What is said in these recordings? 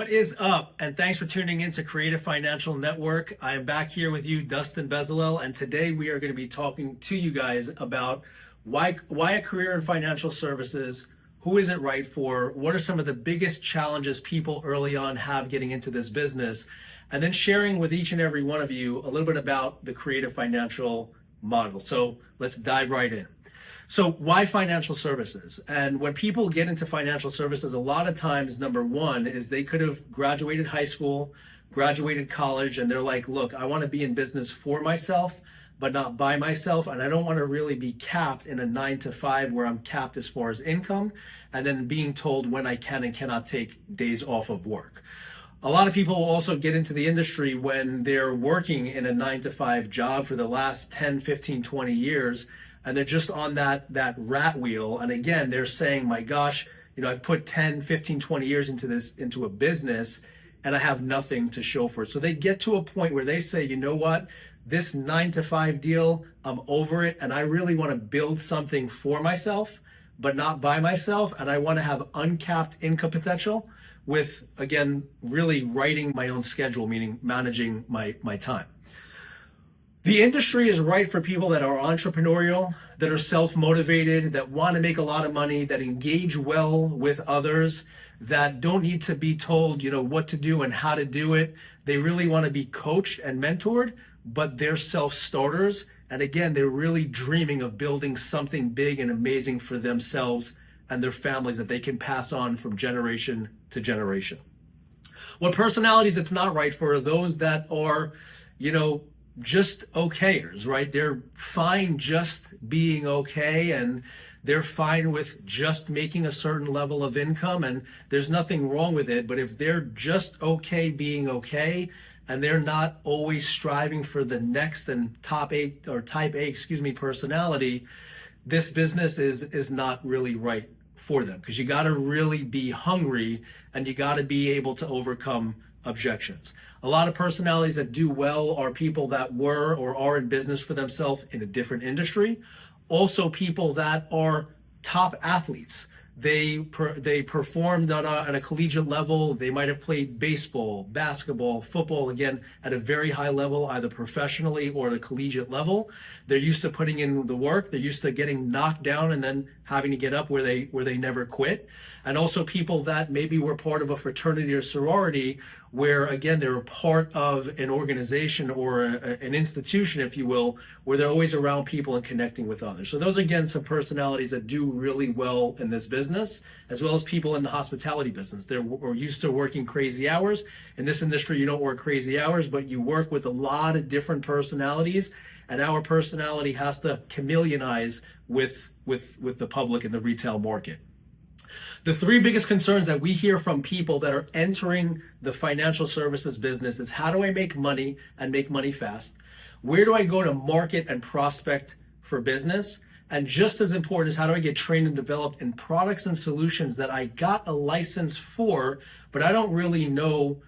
What is up? And thanks for tuning in to Creative Financial Network. I am back here with you, Dustin Bezalel, and today we are going to be talking to you guys about why a career in financial services, who is it right for, what are some of the biggest challenges people early on have getting into this business, and then sharing with each and every one of you a little bit about the creative financial model. So let's dive right in. So why financial services? And when people get into financial services, a lot of times, number one is they could have graduated high school, graduated college, and they're like, look, I want to be in business for myself, but not by myself. And I don't want to really be capped in a 9 to 5 where I'm capped as far as income, and then being told when I can and cannot take days off of work. A lot of people also get into the industry when they're working in a 9 to 5 job for the last 10, 15, 20 years, and they're just on that rat wheel. And again, they're saying, my gosh, I've put 10, 15, 20 years into a business, and I have nothing to show for it. So they get to a point where they say, you know what, this 9 to 5 deal, I'm over it, and I really want to build something for myself, but not by myself, and I want to have uncapped income potential with, again, really writing my own schedule, meaning managing my time. The industry is right for people that are entrepreneurial, that are self-motivated, that want to make a lot of money, that engage well with others, that don't need to be told, what to do and how to do it. They really want to be coached and mentored, but they're self-starters. And again, they're really dreaming of building something big and amazing for themselves and their families that they can pass on from generation to generation. What personalities it's not right for are those that are, just okayers, right? They're fine just being okay, and they're fine with just making a certain level of income, and there's nothing wrong with it. But if they're just okay being okay, and they're not always striving for the next and type A personality, this business is not really right for them, because you got to really be hungry and you got to be able to overcome objections. A lot of personalities that do well are people that were or are in business for themselves in a different industry. Also people that are top athletes. They performed at a collegiate level. They might have played baseball, basketball, football, again, at a very high level, either professionally or at a collegiate level. They're used to putting in the work. They're used to getting knocked down and then having to get up where they never quit. And also people that maybe were part of a fraternity or sorority where, again, they're a part of an organization or an institution, if you will, where they're always around people and connecting with others. So those are, again, some personalities that do really well in this business, as well as people in the hospitality business. They're used to working crazy hours. In this industry, you don't work crazy hours, but you work with a lot of different personalities, and our personality has to chameleonize with the public in the retail market. The three biggest concerns that we hear from people that are entering the financial services business is, how do I make money and make money fast? Where do I go to market and prospect for business? And just as important is, how do I get trained and developed in products and solutions that I got a license for, but I don't really know,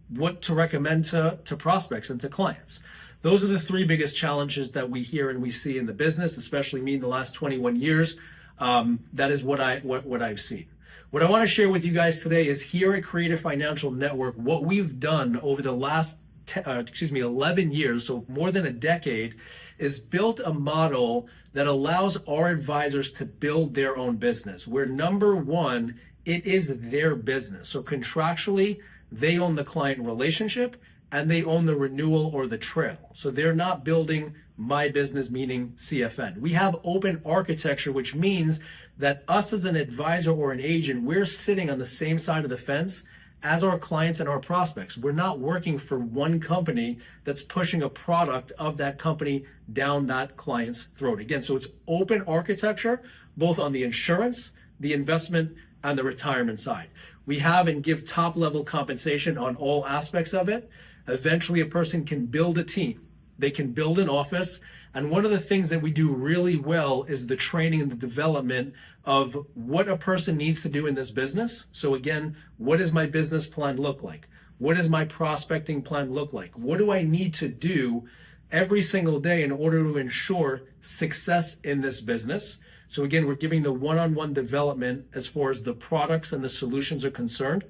what to recommend to prospects and to clients. Those are the three biggest challenges that we hear and we see in the business, especially me in the last 21 years. That is what I've seen. What I want to share with you guys today is, here at Creative Financial Network, what we've done over the last 11 years, so more than a decade, is built a model that allows our advisors to build their own business, where number one, it is their business. So contractually, they own the client relationship and they own the renewal or the trail. So they're not building my business, meaning CFN. We have open architecture, which means that us as an advisor or an agent, we're sitting on the same side of the fence as our clients and our prospects. We're not working for one company that's pushing a product of that company down that client's throat. Again, so it's open architecture, both on the insurance, the investment, and the retirement side. We have and give top level compensation on all aspects of it. Eventually, a person can build a team. They can build an office. And one of the things that we do really well is the training and the development of what a person needs to do in this business. So again, what does my business plan look like? What does my prospecting plan look like? What do I need to do every single day in order to ensure success in this business? So again, we're giving the one-on-one development as far as the products and the solutions are concerned.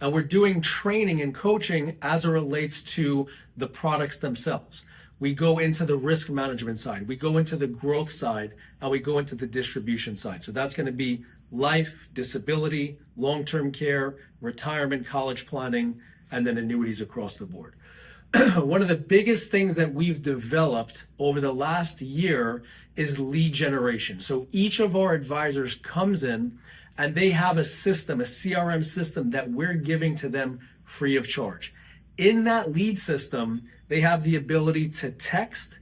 And we're doing training and coaching as it relates to the products themselves. We go into the risk management side, we go into the growth side, and we go into the distribution side. So that's going to be life, disability, long-term care, retirement, college planning, and then annuities across the board. One of the biggest things that we've developed over the last year is lead generation. So each of our advisors comes in and they have a system, a CRM system that we're giving to them free of charge. In that lead system, they have the ability to text,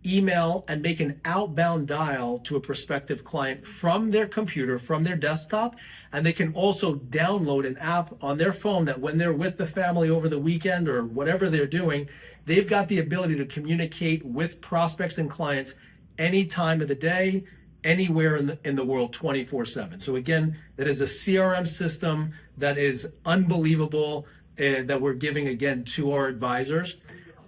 email, and make an outbound dial to a prospective client from their computer, from their desktop. And they can also download an app on their phone that when they're with the family over the weekend or whatever they're doing, they've got the ability to communicate with prospects and clients any time of the day, anywhere in the world, 24/7. So again, that is a CRM system that is unbelievable, that we're giving again to our advisors.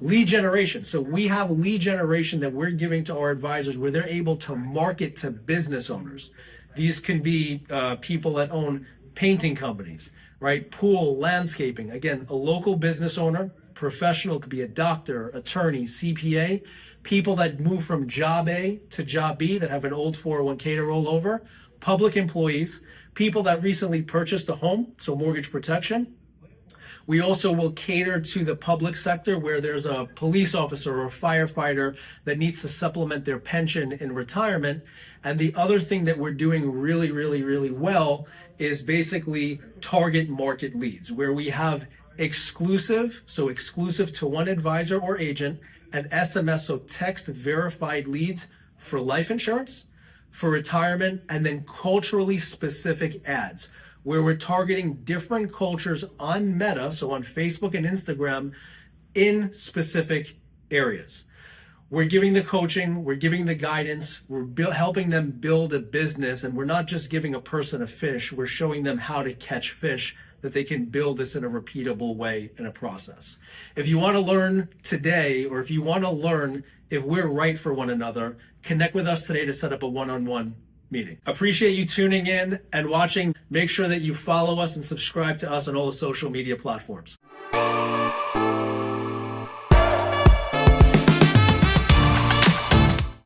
Lead generation. So we have lead generation that we're giving to our advisors where they're able to market to business owners. These can be people that own painting companies, right? Pool, landscaping. Again, a local business owner, professional, could be a doctor, attorney, CPA, people that move from job A to job B that have an old 401k to roll over, public employees, people that recently purchased a home, so mortgage protection. We also will cater to the public sector where there's a police officer or a firefighter that needs to supplement their pension in retirement. And the other thing that we're doing really, really, really well is basically target market leads, where we have exclusive, so exclusive to one advisor or agent, and SMS, so text verified leads for life insurance, for retirement, and then culturally specific ads, where we're targeting different cultures on Meta, so on Facebook and Instagram, in specific areas. We're giving the coaching, we're giving the guidance, we're helping them build a business, and we're not just giving a person a fish, we're showing them how to catch fish, that they can build this in a repeatable way in a process. If you want to learn today, or if you want to learn if we're right for one another, connect with us today to set up a one-on-one meeting. Appreciate you tuning in and watching. Make sure that you follow us and subscribe to us on all the social media platforms.